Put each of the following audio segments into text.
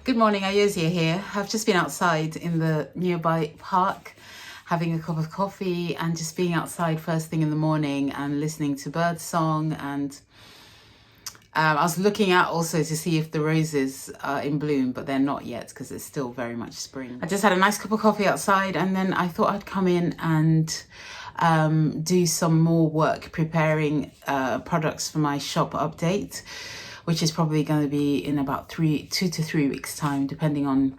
Good morning, Ayosia here. I've just been outside in the nearby park having a cup of coffee and just being outside first thing in the morning and listening to bird song. And I was looking out also to see if the roses are in bloom, but they're not yet because it's still very much spring. I just had a nice cup of coffee outside, and then I thought I'd come in and do some more work preparing products for my shop update, which is probably going to be in about 2 to 3 weeks time, depending on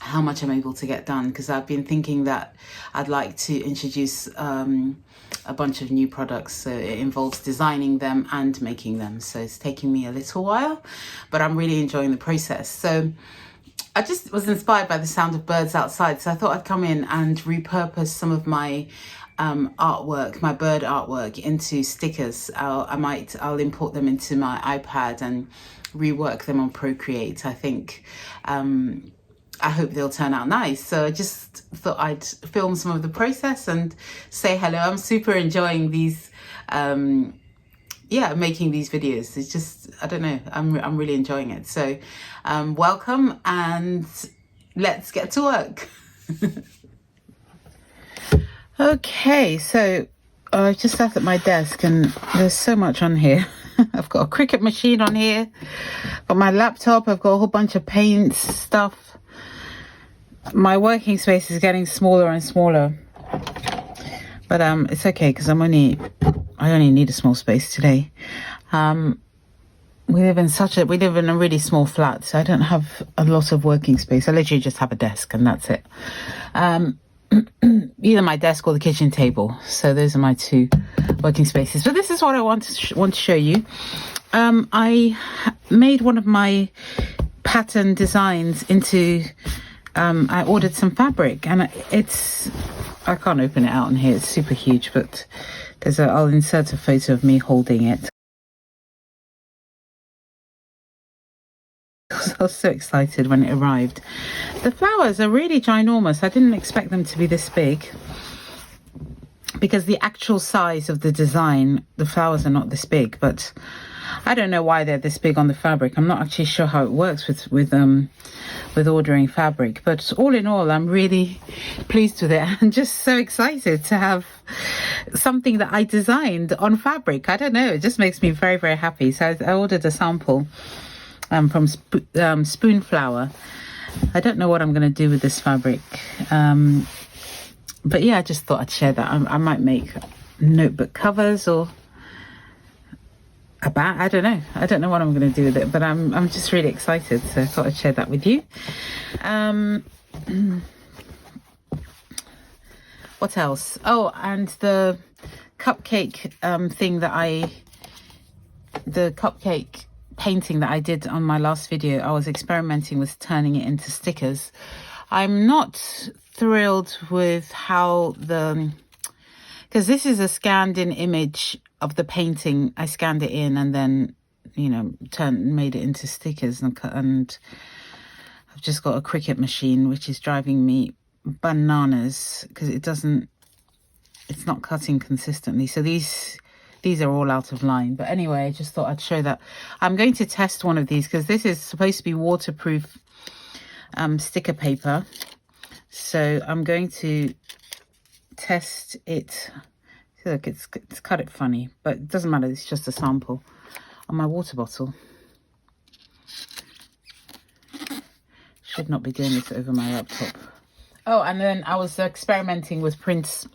how much I'm able to get done, because I've been thinking that I'd like to introduce a bunch of new products. So it involves designing them and making them, so it's taking me a little while, but I'm really enjoying the process. So I just was inspired by the sound of birds outside, so I thought I'd come in and repurpose some of my artwork, my bird artwork, into stickers. I'll import them into my iPad and rework them on Procreate. I think I hope they'll turn out nice. So I just thought I'd film some of the process and say hello. I'm super enjoying these making these videos. It's just, I don't know, I'm really enjoying it. So welcome, and let's get to work. Okay, so I just sat at my desk and there's so much on here. I've got a Cricut machine on here, got my laptop, I've got a whole bunch of paints, stuff. My working space is getting smaller and smaller, but it's okay because I only need a small space today. We live in a really small flat, so I don't have a lot of working space. I literally just have a desk and that's it. Either my desk or the kitchen table. So those are my two working spaces. But this is what I want to show you. I made one of my pattern designs into. I ordered some fabric, and I can't open it out on here. It's super huge, but I'll insert a photo of me holding it. I was so excited when it arrived. The flowers are really ginormous. I didn't expect them to be this big, because the actual size of the design, the flowers are not this big, but I don't know why they're this big on the fabric. I'm not actually sure how it works with ordering fabric, but all in all, I'm really pleased with it. I'm just so excited to have something that I designed on fabric. I don't know, it just makes me very, very happy. So I ordered a sample from Spoon Flower. I don't know what I'm going to do with this fabric, but yeah, I just thought I'd share that. I might make notebook covers or I don't know what I'm going to do with it, but I'm just really excited, so I thought I'd share that with you. What else? Oh, and the cupcake the cupcake painting that I did on my last video. I was experimenting with turning it into stickers. I'm not thrilled with how because this is a scanned in image of the painting. I scanned it in and then, made it into stickers, and I've just got a Cricut machine, which is driving me bananas because it's not cutting consistently. So these are all out of line. But anyway, I just thought I'd show that. I'm going to test one of these because this is supposed to be waterproof sticker paper. So I'm going to test it. Look, it's cut it funny, but it doesn't matter. It's just a sample on my water bottle. Should not be doing this over my laptop. Oh, and then I was experimenting with prints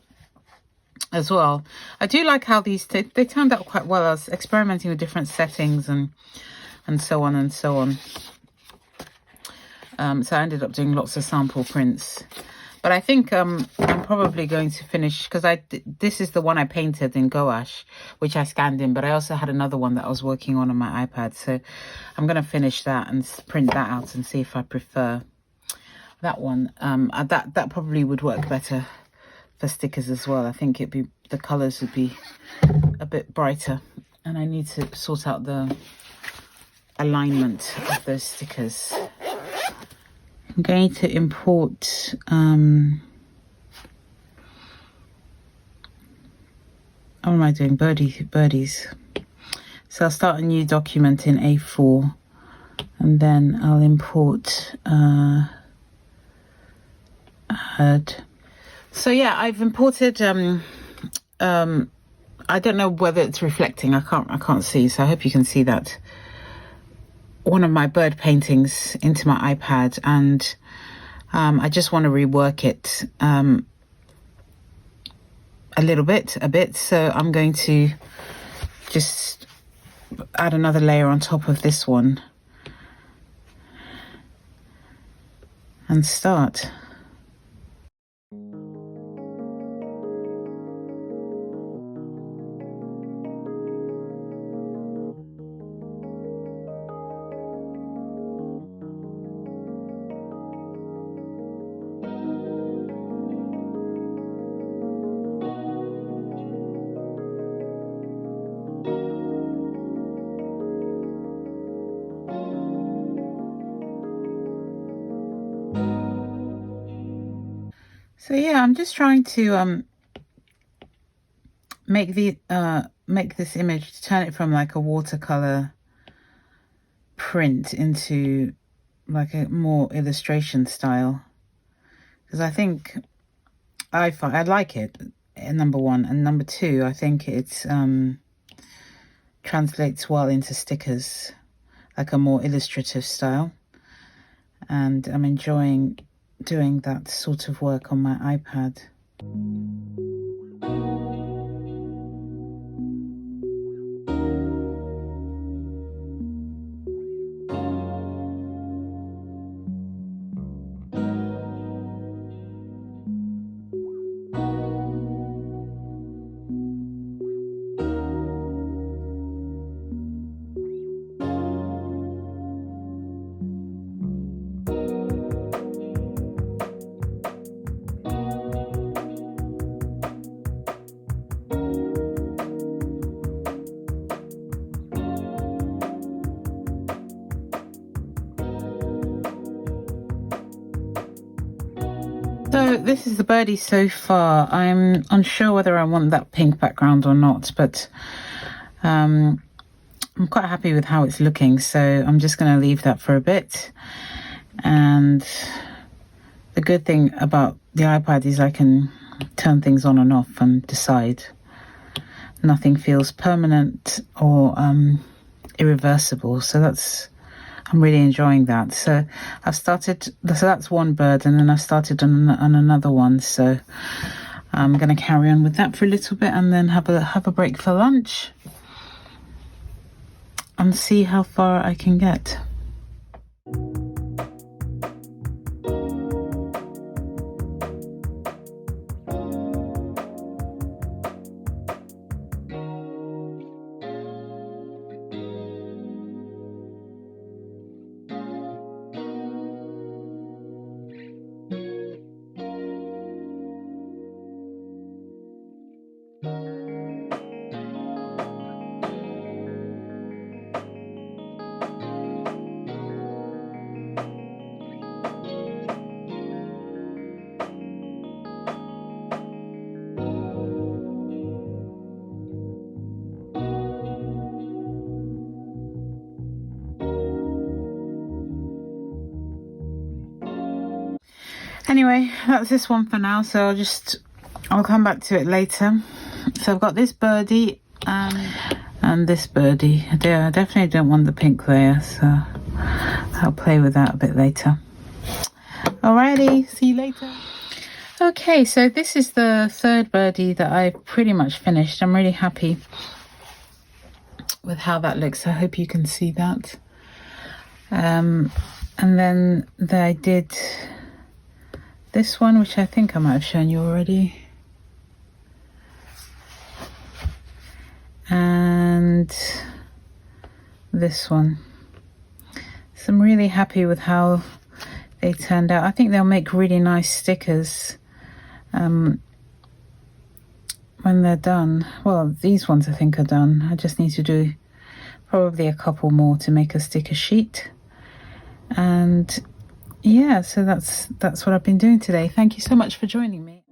as well. I do like how they turned out quite well. I was experimenting with different settings and so on and so on. So I ended up doing lots of sample prints. But I think I'm probably going to finish, because this is the one I painted in gouache, which I scanned in, but I also had another one that I was working on my iPad. So I'm going to finish that and print that out and see if I prefer that one. That probably would work better for stickers as well. I think the colours would be a bit brighter, and I need to sort out the alignment of those stickers. I'm going to import what am I doing? Birdies. So I'll start a new document in A4 and then I'll import add. So yeah, I've imported I don't know whether it's reflecting. I can't see, so I hope you can see that. One of my bird paintings into my iPad, and I just want to rework it a bit. So I'm going to just add another layer on top of this one and start. So yeah, I'm just trying to make this image, turn it from like a watercolor print into like a more illustration style, because I think I like it, number one, and number two, I think it translates well into stickers, like a more illustrative style, and I'm enjoying doing that sort of work on my iPad. So this is the birdie so far. I'm unsure whether I want that pink background or not, but I'm quite happy with how it's looking, so I'm just going to leave that for a bit. And the good thing about the iPad is I can turn things on and off and decide. Nothing feels permanent or irreversible, so I'm really enjoying that. So I've started, so that's one bird, and then I've started on another one. So I'm going to carry on with that for a little bit and then have a break for lunch and see how far I can get. Anyway, that's this one for now, so I'll come back to it later. So I've got this birdie and this birdie. I definitely don't want the pink layer, so I'll play with that a bit later. Alrighty, see you later. Okay, so this is the third birdie that I've pretty much finished. I'm really happy with how that looks. I hope you can see that. And then I did this one, which I think I might have shown you already. And this one. So I'm really happy with how they turned out. I think they'll make really nice stickers when they're done. Well, these ones I think are done. I just need to do probably a couple more to make a sticker sheet. And yeah, so that's what I've been doing today. Thank you so much for joining me.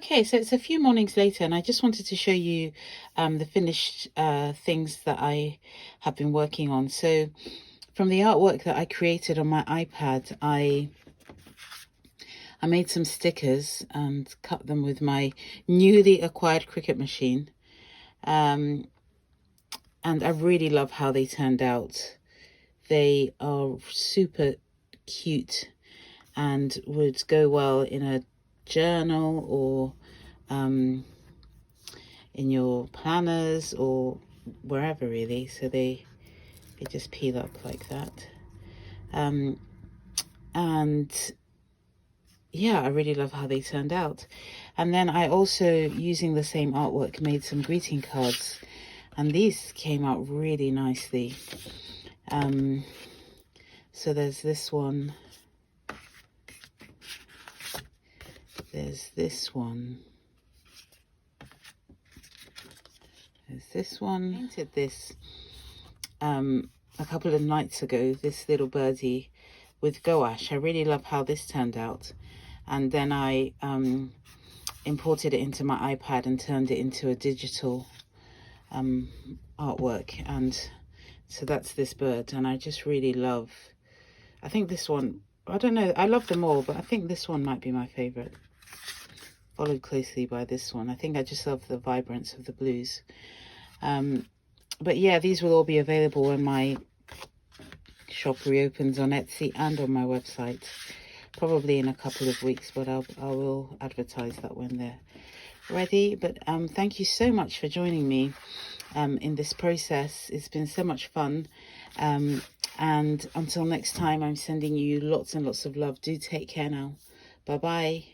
Okay, so it's a few mornings later, and I just wanted to show you the finished things that I have been working on. So from the artwork that I created on my iPad, I made some stickers and cut them with my newly acquired Cricut machine. And I really love how they turned out. They are super cute and would go well in a journal or in your planners or wherever really. So they just peel up like that. And yeah, I really love how they turned out. And then I also, using the same artwork, made some greeting cards, and these came out really nicely. So there's this one, there's this one, there's this one. I painted this a couple of nights ago, this little birdie with gouache. I really love how this turned out. And then I imported it into my iPad and turned it into a digital artwork. And so that's this bird, and I just really love, I think this one, I don't know, I love them all, but I think this one might be my favorite, followed closely by this one. I think I just love the vibrance of the blues. But yeah, these will all be available when my shop reopens on Etsy and on my website, probably in a couple of weeks, but I will advertise that when they're ready. But thank you so much for joining me in this process. It's been so much fun, and until next time, I'm sending you lots and lots of love. Do take care now. Bye bye.